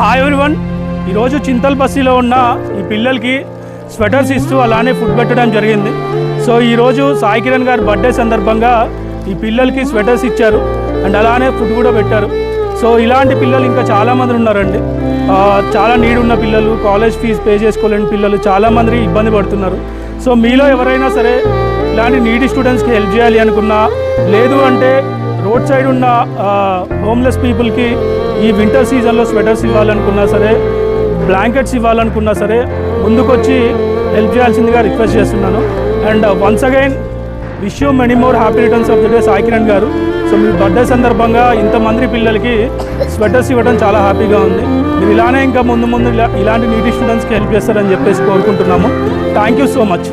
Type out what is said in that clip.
Hi everyone. ఈరోజు చింతల్ బస్తీలో ఉన్న ఈ పిల్లలకి స్వెటర్స్ ఇస్తూ అలానే ఫుడ్ పెట్టడం జరిగింది. సో ఈరోజు సాయి కిరణ్ గారి బర్త్డే సందర్భంగా ఈ పిల్లలకి స్వెటర్స్ ఇచ్చారు అండ్ అలానే ఫుడ్ కూడా పెట్టారు. సో ఇలాంటి పిల్లలు ఇంకా చాలామంది ఉన్నారండి. చాలా నీడ్ ఉన్న పిల్లలు, కాలేజ్ ఫీజు పే చేసుకోలేని పిల్లలు చాలామంది ఇబ్బంది పడుతున్నారు. సో మీలో ఎవరైనా సరే ఇలాంటి నీడీ స్టూడెంట్స్కి హెల్ప్ చేయాలి అనుకున్నా, లేదు అంటే రోడ్ సైడ్ ఉన్న హోమ్లెస్ పీపుల్కి ఈ వింటర్ సీజన్లో స్వెటర్స్ ఇవ్వాలనుకున్నా సరే, బ్లాంకెట్స్ ఇవ్వాలనుకున్నా సరే ముందుకొచ్చి హెల్ప్ చేయాల్సిందిగా రిక్వెస్ట్ చేస్తున్నాను. And once again wish you many more happy returns of the day Sai Kiran గారు. సో మీ బర్త్డే సందర్భంగా ఇంతమంది పిల్లలకి స్వెటర్స్ ఇవ్వడం చాలా హ్యాపీగా ఉంది. మీరు ఇలానే ఇంకా ముందు ఇలాంటి నీడీ స్టూడెంట్స్కి హెల్ప్ చేస్తారని చెప్పేసి కోరుకుంటున్నాము. Thank you so much.